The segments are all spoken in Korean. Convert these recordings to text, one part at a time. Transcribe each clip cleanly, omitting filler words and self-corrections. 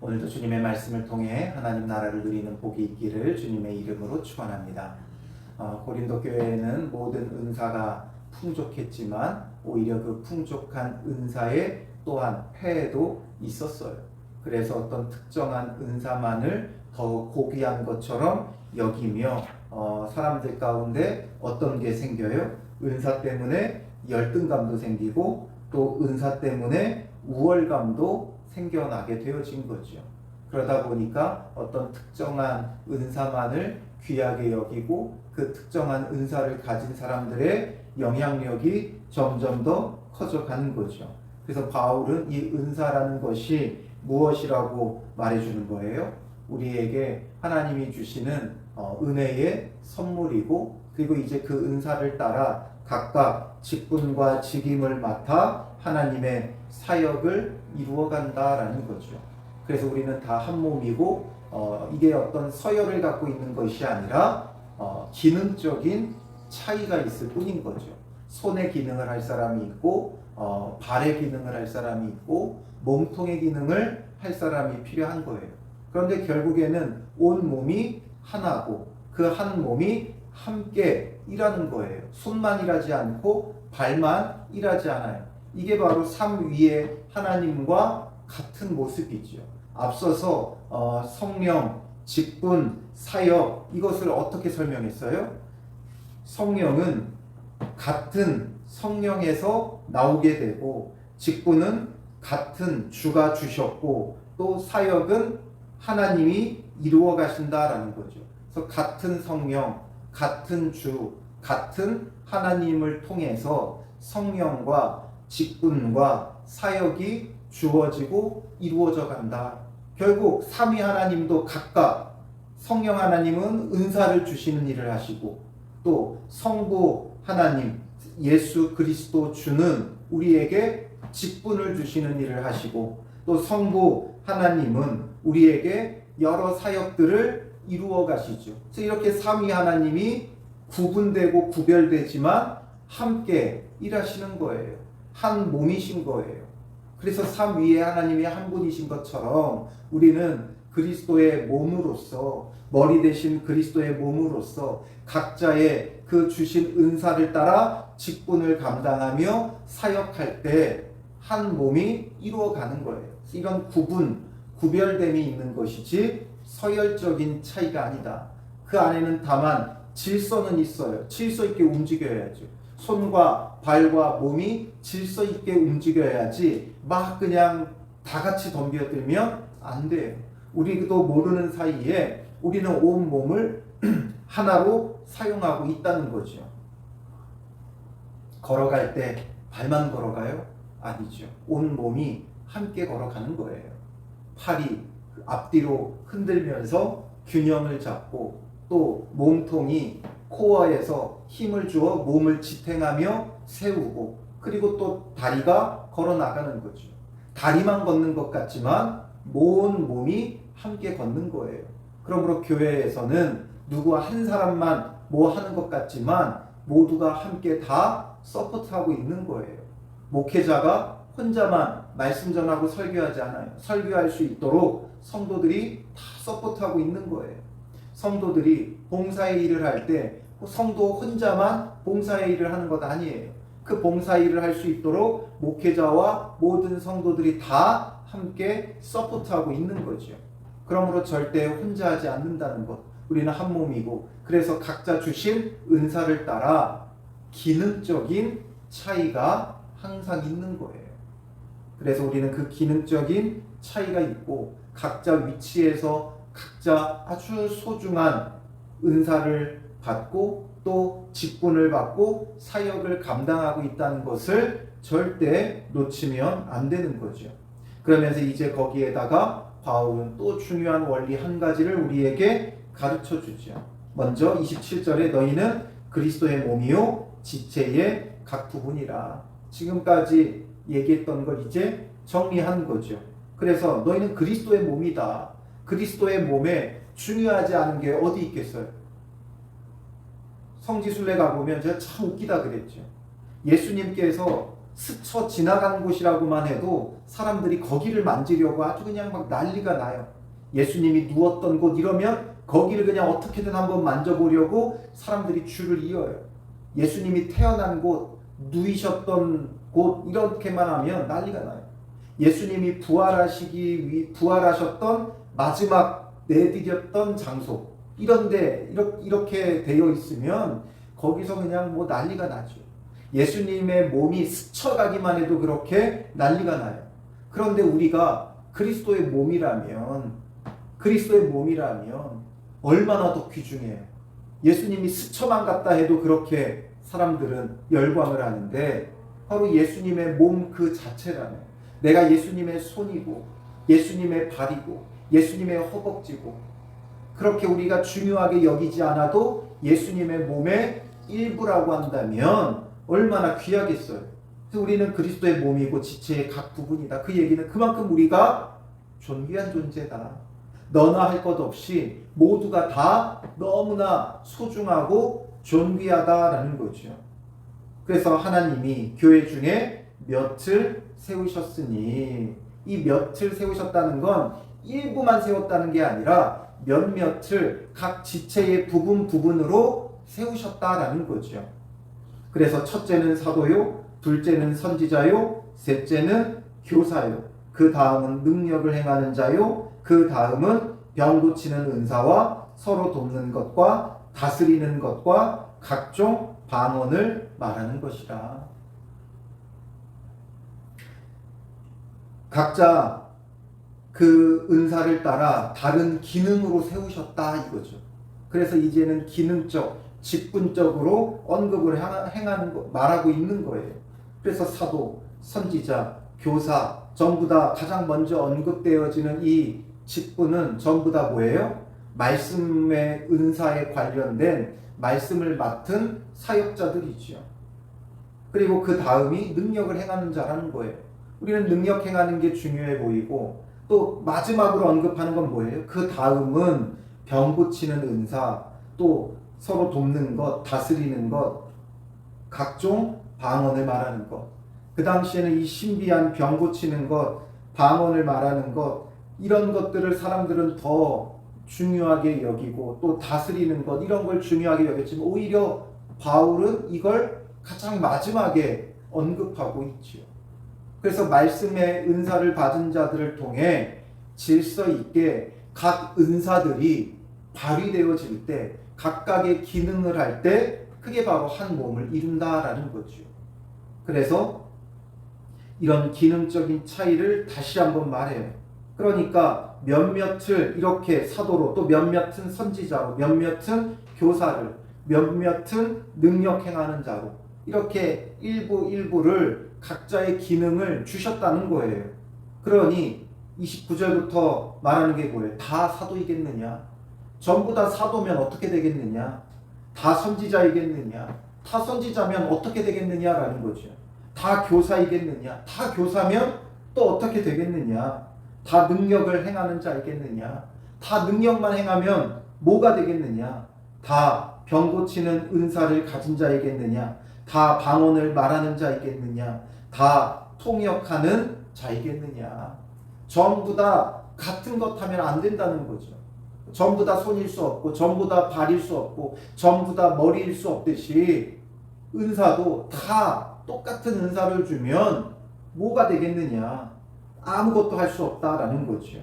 오늘도 주님의 말씀을 통해 하나님 나라를 누리는 복이 있기를 주님의 이름으로 축원합니다. 고린도 교회에는 모든 은사가 풍족했지만 오히려 그 풍족한 은사에 또한 폐해도 있었어요. 그래서 어떤 특정한 은사만을 더 고귀한 것처럼 여기며 사람들 가운데 어떤 게 생겨요? 은사 때문에 열등감도 생기고 또 은사 때문에 우월감도 생겨나게 되어진 거죠. 그러다 보니까 어떤 특정한 은사만을 귀하게 여기고 그 특정한 은사를 가진 사람들의 영향력이 점점 더 커져가는 거죠. 그래서 바울은 이 은사라는 것이 무엇이라고 말해주는 거예요? 우리에게 하나님이 주시는 은혜의 선물이고, 그리고 이제 그 은사를 따라 각각 직분과 직임을 맡아 하나님의 사역을 이루어간다라는 거죠. 그래서 우리는 다 한 몸이고 이게 어떤 서열을 갖고 있는 것이 아니라 기능적인 차이가 있을 뿐인 거죠. 손의 기능을 할 사람이 있고 발의 기능을 할 사람이 있고 몸통의 기능을 할 사람이 필요한 거예요. 그런데 결국에는 온 몸이 하나고 그 한 몸이 함께 일하는 거예요. 손만 일하지 않고 발만 일하지 않아요. 이게 바로 삼위의 하나님과 같은 모습이죠. 앞서서 성령, 직분, 사역 이것을 어떻게 설명했어요? 성령은 같은 성령에서 나오게 되고, 직분은 같은 주가 주셨고, 또 사역은 하나님이 이루어 가신다라는 거죠. 그래서 같은 성령, 같은 주, 같은 하나님을 통해서 성령과 직분과 사역이 주어지고 이루어져 간다. 결국 삼위 하나님도 각각, 성령 하나님은 은사를 주시는 일을 하시고, 또 성부 하나님 예수 그리스도 주는 우리에게 직분을 주시는 일을 하시고, 또 성부 하나님은 우리에게 여러 사역들을 이루어 가시죠. 그래서 이렇게 삼위 하나님이 구분되고 구별되지만 함께 일하시는 거예요. 한 몸이신 거예요. 그래서 삼위의 하나님이 한 분이신 것처럼 우리는 그리스도의 몸으로서, 머리 대신 그리스도의 몸으로서 각자의 그 주신 은사를 따라 직분을 감당하며 사역할 때 한 몸이 이루어가는 거예요. 이런 구별됨이 있는 것이지 서열적인 차이가 아니다. 그 안에는 다만 질서는 있어요. 질서 있게 움직여야죠. 손과 발과 몸이 질서 있게 움직여야지 막 그냥 다 같이 덤벼들면 안 돼요. 우리도 모르는 사이에 우리는 온 몸을 하나로 사용하고 있다는 거죠. 걸어갈 때 발만 걸어가요? 아니죠. 온 몸이 함께 걸어가는 거예요. 팔이 앞뒤로 흔들면서 균형을 잡고, 또 몸통이 코어에서 힘을 주어 몸을 지탱하며 세우고, 그리고 또 다리가 걸어 나가는 거죠. 다리만 걷는 것 같지만 온 몸이 함께 걷는 거예요. 그러므로 교회에서는 누구 한 사람만 뭐 하는 것 같지만 모두가 함께 다 서포트하고 있는 거예요. 목회자가 혼자만 말씀 전하고 설교하지 않아요. 설교할 수 있도록 성도들이 다 서포트하고 있는 거예요. 성도들이 봉사의 일을 할 때 성도 혼자만 봉사의 일을 하는 것 아니에요. 그 봉사의 일을 할 수 있도록 목회자와 모든 성도들이 다 함께 서포트하고 있는 거죠. 그러므로 절대 혼자 하지 않는다는 것. 우리는 한 몸이고, 그래서 각자 주신 은사를 따라 기능적인 차이가 항상 있는 거예요. 그래서 우리는 그 기능적인 차이가 있고, 각자 위치에서 각자 아주 소중한 은사를 받고 또 직분을 받고 사역을 감당하고 있다는 것을 절대 놓치면 안 되는 거죠. 그러면서 이제 거기에다가 바울은 또 중요한 원리 한 가지를 우리에게 가르쳐 주죠. 먼저 27절에 너희는 그리스도의 몸이요 지체의 각 부분이라. 지금까지 얘기했던 걸 이제 정리한 거죠. 그래서 너희는 그리스도의 몸이다. 그리스도의 몸에 중요하지 않은 게 어디 있겠어요? 성지순례 가보면 제가 참 웃기다 그랬죠. 예수님께서 스쳐 지나간 곳이라고만 해도 사람들이 거기를 만지려고 아주 그냥 막 난리가 나요. 예수님이 누웠던 곳 이러면 거기를 그냥 어떻게든 한번 만져보려고 사람들이 줄을 이어요. 예수님이 태어난 곳, 누이셨던 곳 이렇게만 하면 난리가 나요. 예수님이 부활하셨던 마지막 내디뎠던 장소 이런데 이렇게 되어 있으면 거기서 그냥 뭐 난리가 나죠. 예수님의 몸이 스쳐가기만 해도 그렇게 난리가 나요. 그런데 우리가 그리스도의 몸이라면 얼마나 더 귀중해요. 예수님이 스쳐만 갔다 해도 그렇게 사람들은 열광을 하는데 바로 예수님의 몸 그 자체라면, 내가 예수님의 손이고 예수님의 발이고 예수님의 허벅지고, 그렇게 우리가 중요하게 여기지 않아도 예수님의 몸의 일부라고 한다면 얼마나 귀하겠어요. 그래서 우리는 그리스도의 몸이고 지체의 각 부분이다. 그 얘기는 그만큼 우리가 존귀한 존재다. 너나 할 것 없이 모두가 다 너무나 소중하고 존귀하다라는 거죠. 그래서 하나님이 교회 중에 몇을 세우셨으니, 이 몇을 세우셨다는 건 일부만 세웠다는 게 아니라 몇몇을 각 지체의 부분으로 세우셨다라는 거죠. 그래서 첫째는 사도요, 둘째는 선지자요, 셋째는 교사요, 그 다음은 능력을 행하는 자요, 그 다음은 병 고치는 은사와 서로 돕는 것과 다스리는 것과 각종 방언을 말하는 것이라. 각자 그 은사를 따라 다른 기능으로 세우셨다 이거죠. 그래서 이제는 기능적, 직분적으로 언급을 행하는 거, 말하고 있는 거예요. 그래서 사도, 선지자, 교사 전부 다 가장 먼저 언급되어지는 이 직분은 전부 다 뭐예요? 말씀의 은사에 관련된 말씀을 맡은 사역자들이지요. 그리고 그 다음이 능력을 행하는 자라는 거예요. 우리는 능력 행하는 게 중요해 보이고, 또 마지막으로 언급하는 건 뭐예요? 그 다음은 병 고치는 은사, 또 서로 돕는 것, 다스리는 것, 각종 방언을 말하는 것. 그 당시에는 이 신비한 병 고치는 것, 방언을 말하는 것, 이런 것들을 사람들은 더 중요하게 여기고, 또 다스리는 것, 이런 걸 중요하게 여겼지만 오히려 바울은 이걸 가장 마지막에 언급하고 있지요. 그래서 말씀의 은사를 받은 자들을 통해 질서 있게 각 은사들이 발휘되어질 때, 각각의 기능을 할 때 그게 바로 한 몸을 이룬다라는 거죠. 그래서 이런 기능적인 차이를 다시 한번 말해요. 그러니까 몇몇을 이렇게 사도로, 또 몇몇은 선지자로, 몇몇은 교사를, 몇몇은 능력 행하는 자로, 이렇게 일부를 각자의 기능을 주셨다는 거예요. 그러니 29절부터 말하는 게 뭐예요? 다 사도이겠느냐? 전부 다 사도면 어떻게 되겠느냐? 다 선지자이겠느냐? 다 선지자면 어떻게 되겠느냐라는 거죠. 다 교사이겠느냐? 다 교사면 또 어떻게 되겠느냐? 다 능력을 행하는 자이겠느냐? 다 능력만 행하면 뭐가 되겠느냐? 다 병 고치는 은사를 가진 자이겠느냐? 다 방언을 말하는 자이겠느냐? 다 통역하는 자이겠느냐? 전부 다 같은 것 하면 안 된다는 거죠. 전부 다 손일 수 없고, 전부 다 발일 수 없고, 전부 다 머리일 수 없듯이 은사도 다 똑같은 은사를 주면 뭐가 되겠느냐? 아무것도 할 수 없다라는 거죠.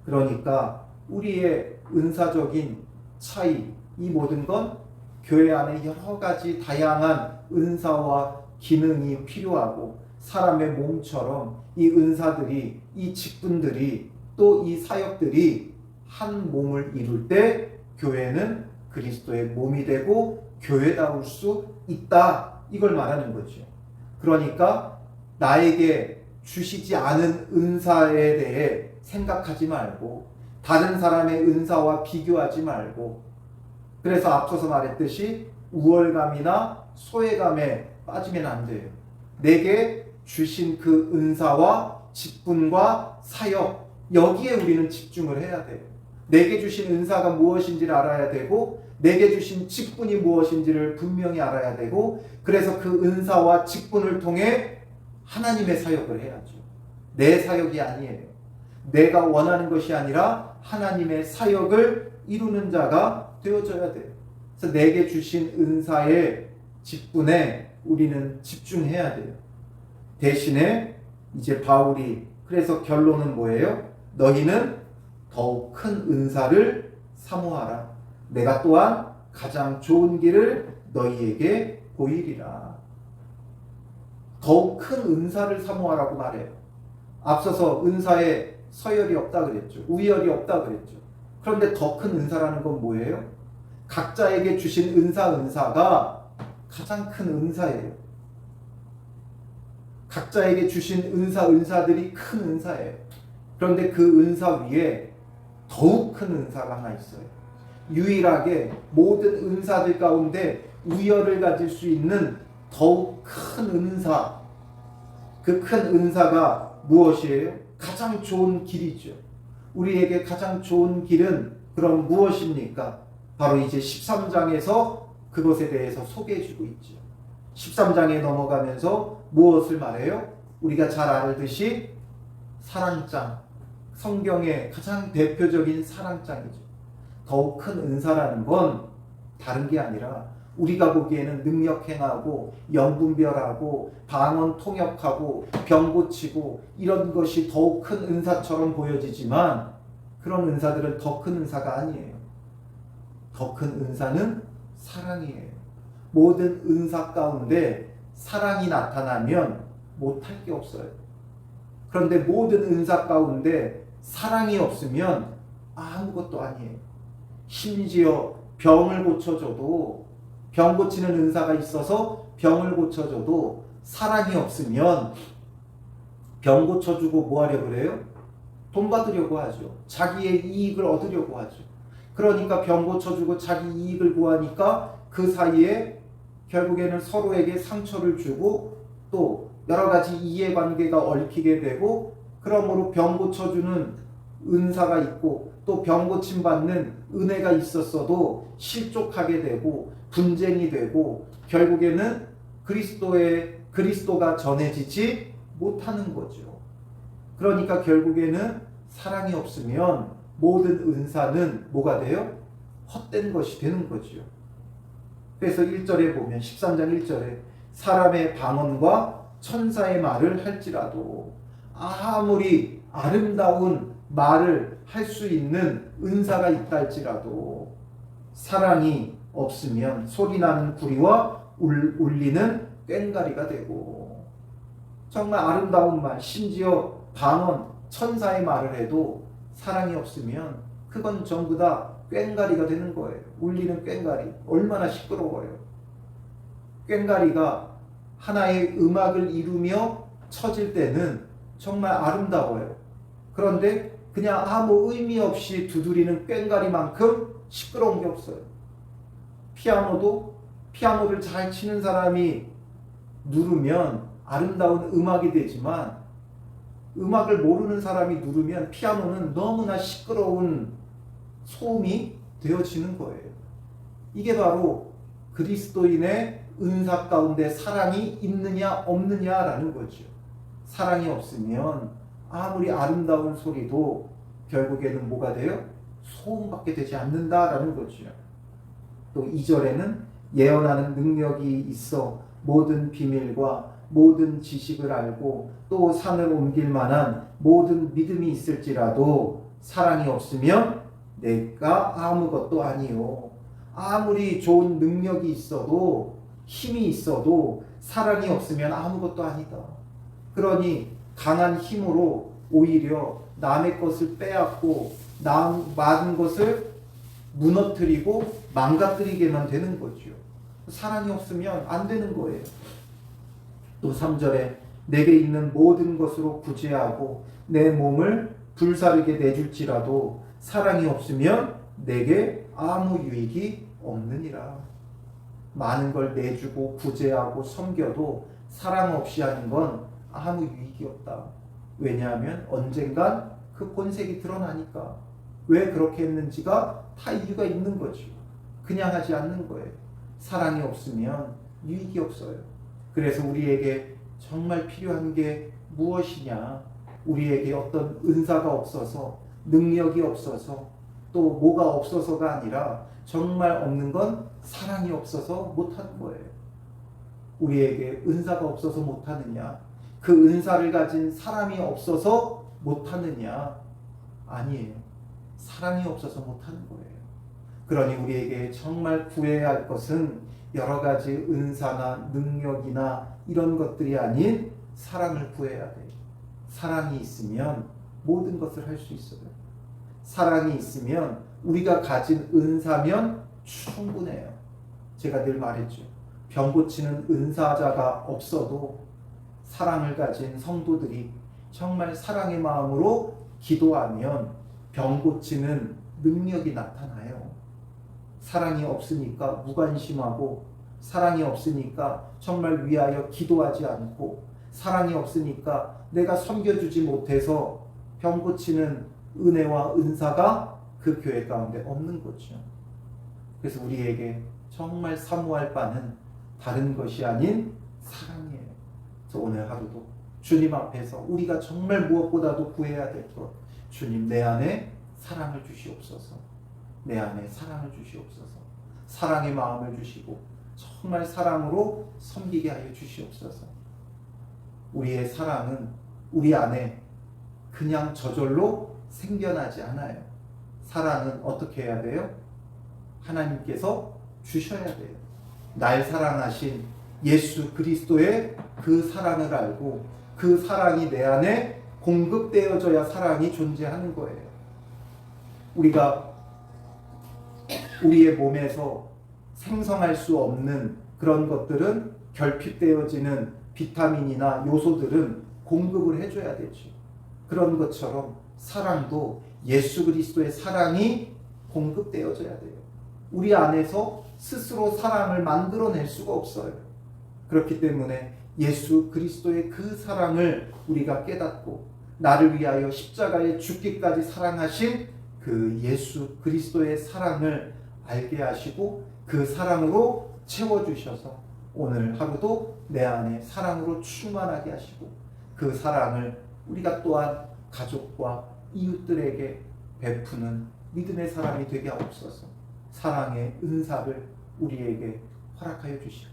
그러니까 우리의 은사적인 차이, 이 모든 건 교회 안에 여러 가지 다양한 은사와 기능이 필요하고, 사람의 몸처럼 이 은사들이, 이 직분들이, 또 이 사역들이 한 몸을 이룰 때 교회는 그리스도의 몸이 되고 교회다울 수 있다, 이걸 말하는 거죠. 그러니까 나에게 주시지 않은 은사에 대해 생각하지 말고, 다른 사람의 은사와 비교하지 말고, 그래서 앞서서 말했듯이 우월감이나 소외감에 빠지면 안 돼요. 내게 주신 그 은사와 직분과 사역, 여기에 우리는 집중을 해야 돼요. 내게 주신 은사가 무엇인지를 알아야 되고, 내게 주신 직분이 무엇인지를 분명히 알아야 되고, 그래서 그 은사와 직분을 통해 하나님의 사역을 해야죠. 내 사역이 아니에요. 내가 원하는 것이 아니라 하나님의 사역을 이루는 자가 되어져야 돼요. 그래서 내게 주신 은사의 직분에 우리는 집중해야 돼요. 대신에 이제 바울이 그래서 결론은 뭐예요? 너희는 더욱 큰 은사를 사모하라. 내가 또한 가장 좋은 길을 너희에게 보이리라. 더욱 큰 은사를 사모하라고 말해요. 앞서서 은사에 서열이 없다 그랬죠. 우열이 없다 그랬죠. 그런데 더 큰 은사라는 건 뭐예요? 각자에게 주신 은사가 가장 큰 은사예요. 각자에게 주신 은사들이 큰 은사예요. 그런데 그 은사 위에 더욱 큰 은사가 하나 있어요. 유일하게 모든 은사들 가운데 우열을 가질 수 있는 더욱 큰 은사. 그 큰 은사가 무엇이에요? 가장 좋은 길이죠. 우리에게 가장 좋은 길은 그럼 무엇입니까? 바로 이제 13장에서 그것에 대해서 소개해 주고 있죠. 13장에 넘어가면서 무엇을 말해요? 우리가 잘 알듯이 사랑장, 성경의 가장 대표적인 사랑장이죠. 더욱 큰 은사라는 건 다른 게 아니라 우리가 보기에는 능력 행하고 영분별하고 방언 통역하고 병 고치고 이런 것이 더욱 큰 은사처럼 보여지지만 그런 은사들은 더 큰 은사가 아니에요. 더 큰 은사는 사랑이에요. 모든 은사 가운데 사랑이 나타나면 못할 게 없어요. 그런데 모든 은사 가운데 사랑이 없으면 아무것도 아니에요. 심지어 병을 고쳐줘도 병 고치는 은사가 있어서 병을 고쳐줘도 사랑이 없으면 병 고쳐주고 뭐 하려고 그래요? 돈 받으려고 하죠. 자기의 이익을 얻으려고 하죠. 그러니까 병 고쳐주고 자기 이익을 구하니까 그 사이에 결국에는 서로에게 상처를 주고 또 여러 가지 이해관계가 얽히게 되고 그러므로 병 고쳐주는 은사가 있고 또 병 고침 받는 은혜가 있었어도 실족하게 되고 분쟁이 되고 결국에는 그리스도가 전해지지 못하는 거죠. 그러니까 결국에는 사랑이 없으면 모든 은사는 뭐가 돼요? 헛된 것이 되는 거죠. 그래서 1절에 보면 13장 1절에 사람의 방언과 천사의 말을 할지라도 아무리 아름다운 말을 할 수 있는 은사가 있다 할지라도 사랑이 없으면 소리나는 구리와 울리는 꽹과리가 되고 정말 아름다운 말 심지어 방언 천사의 말을 해도 사랑이 없으면 그건 전부 다 꽹과리가 되는 거예요. 울리는 꽹과리 얼마나 시끄러워요. 꽹과리가 하나의 음악을 이루며 쳐질 때는 정말 아름다워요. 그런데 그냥 아무 의미 없이 두드리는 꽹과리만큼 시끄러운 게 없어요. 피아노를 잘 치는 사람이 누르면 아름다운 음악이 되지만 음악을 모르는 사람이 누르면 피아노는 너무나 시끄러운 소음이 되어지는 거예요. 이게 바로 그리스도인의 은사 가운데 사랑이 있느냐 없느냐라는 거죠. 사랑이 없으면 아무리 아름다운 소리도 결국에는 뭐가 돼요? 소음밖에 되지 않는다라는 거죠. 또 2절에는 예언하는 능력이 있어 모든 비밀과 모든 지식을 알고 또 산을 옮길 만한 모든 믿음이 있을지라도 사랑이 없으면 내가 아무것도 아니요. 아무리 좋은 능력이 있어도 힘이 있어도 사랑이 없으면 아무것도 아니다. 그러니 강한 힘으로 오히려 남의 것을 빼앗고 많은 것을 무너뜨리고 망가뜨리게만 되는 거죠. 사랑이 없으면 안 되는 거예요. 또 3절에 내게 있는 모든 것으로 구제하고 내 몸을 불사르게 내줄지라도 사랑이 없으면 내게 아무 유익이 없느니라. 많은 걸 내주고 구제하고 섬겨도 사랑 없이 하는 건 아무 유익이 없다. 왜냐하면 언젠간 그 본색이 드러나니까. 왜 그렇게 했는지가 다 이유가 있는 거죠. 그냥 하지 않는 거예요. 사랑이 없으면 유익이 없어요. 그래서 우리에게 정말 필요한 게 무엇이냐? 우리에게 어떤 은사가 없어서, 능력이 없어서, 또 뭐가 없어서가 아니라 정말 없는 건 사랑이 없어서 못하는 거예요. 우리에게 은사가 없어서 못하느냐? 그 은사를 가진 사람이 없어서 못하느냐? 아니에요. 사랑이 없어서 못하는 거예요. 그러니 우리에게 정말 구해야 할 것은 여러 가지 은사나 능력이나 이런 것들이 아닌 사랑을 구해야 돼요. 사랑이 있으면 모든 것을 할 수 있어요. 사랑이 있으면 우리가 가진 은사면 충분해요. 제가 늘 말했죠. 병 고치는 은사자가 없어도 사랑을 가진 성도들이 정말 사랑의 마음으로 기도하면 병 고치는 능력이 나타나요. 사랑이 없으니까 무관심하고, 사랑이 없으니까 정말 위하여 기도하지 않고, 사랑이 없으니까 내가 섬겨주지 못해서 병 고치는 은혜와 은사가 그 교회 가운데 없는 거죠. 그래서 우리에게 정말 사모할 바는 다른 것이 아닌 사랑이에요. 그래서 오늘 하루도 주님 앞에서 우리가 정말 무엇보다도 구해야 될 것, 주님 내 안에 사랑을 주시옵소서. 내 안에 사랑을 주시옵소서. 사랑의 마음을 주시고 정말 사랑으로 섬기게 하여 주시옵소서. 우리의 사랑은 우리 안에 그냥 저절로 생겨나지 않아요. 사랑은 어떻게 해야 돼요? 하나님께서 주셔야 돼요. 날 사랑하신 예수 그리스도의 그 사랑을 알고 그 사랑이 내 안에 공급되어져야 사랑이 존재하는 거예요. 우리가 우리의 몸에서 생성할 수 없는 그런 것들은, 결핍되어지는 비타민이나 요소들은 공급을 해줘야 되죠. 그런 것처럼 사랑도 예수 그리스도의 사랑이 공급되어져야 돼요. 우리 안에서 스스로 사랑을 만들어낼 수가 없어요. 그렇기 때문에 예수 그리스도의 그 사랑을 우리가 깨닫고, 나를 위하여 십자가에 죽기까지 사랑하신 그 예수 그리스도의 사랑을 알게 하시고 그 사랑으로 채워주셔서 오늘 하루도 내 안에 사랑으로 충만하게 하시고, 그 사랑을 우리가 또한 가족과 이웃들에게 베푸는 믿음의 사람이 되게 하옵소서. 사랑의 은사를 우리에게 허락하여 주시고,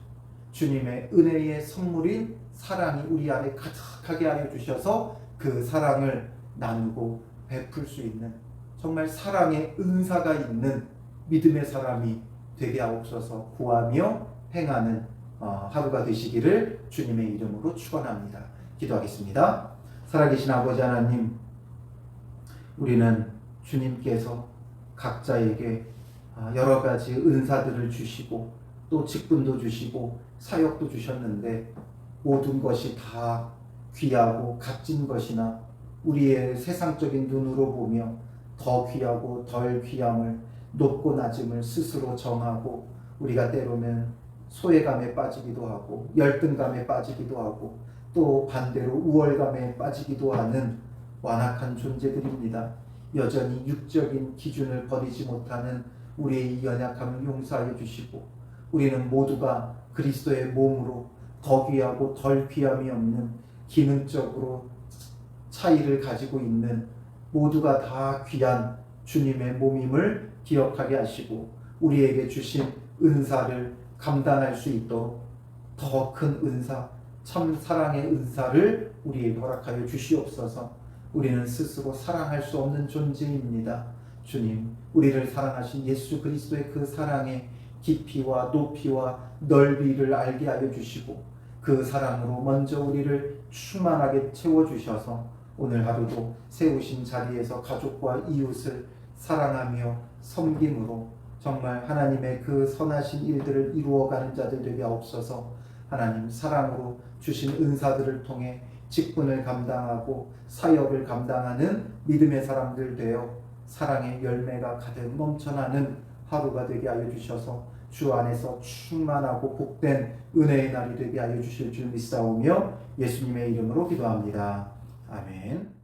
주님의 은혜의 선물인 사랑이 우리 안에 가득하게 하여 주셔서 그 사랑을 나누고 베풀 수 있는 정말 사랑의 은사가 있는 믿음의 사람이 되게 하옵소서. 구하며 행하는 하루가 되시기를 주님의 이름으로 축원합니다. 기도하겠습니다. 살아계신 아버지 하나님, 우리는 주님께서 각자에게 여러 가지 은사들을 주시고 또 직분도 주시고 사역도 주셨는데, 모든 것이 다 귀하고 값진 것이나 우리의 세상적인 눈으로 보며 더 귀하고 덜 귀함을, 높고 낮음을 스스로 정하고, 우리가 때로는 소외감에 빠지기도 하고 열등감에 빠지기도 하고 또 반대로 우월감에 빠지기도 하는 완악한 존재들입니다. 여전히 육적인 기준을 버리지 못하는 우리의 연약함을 용서하여 주시고, 우리는 모두가 그리스도의 몸으로 더 귀하고 덜 귀함이 없는, 기능적으로 차이를 가지고 있는, 모두가 다 귀한 주님의 몸임을 기억하게 하시고, 우리에게 주신 은사를 감당할 수 있도록 더 큰 은사, 참 사랑의 은사를 우리에게 허락하여 주시옵소서. 우리는 스스로 사랑할 수 없는 존재입니다. 주님, 우리를 사랑하신 예수 그리스도의 그 사랑의 깊이와 높이와 넓이를 알게 하여 주시고, 그 사랑으로 먼저 우리를 충만하게 채워주셔서 오늘 하루도 세우신 자리에서 가족과 이웃을 사랑하며 섬김으로 정말 하나님의 그 선하신 일들을 이루어가는 자들 되게 하옵소서. 하나님, 사랑으로 주신 은사들을 통해 직분을 감당하고 사역을 감당하는 믿음의 사람들 되어 사랑의 열매가 가득 넘쳐나는 하루가 되게 하여 주셔서 주 안에서 충만하고 복된 은혜의 날이 되게 하여 주실 줄 믿사오며 예수님의 이름으로 기도합니다. 아멘.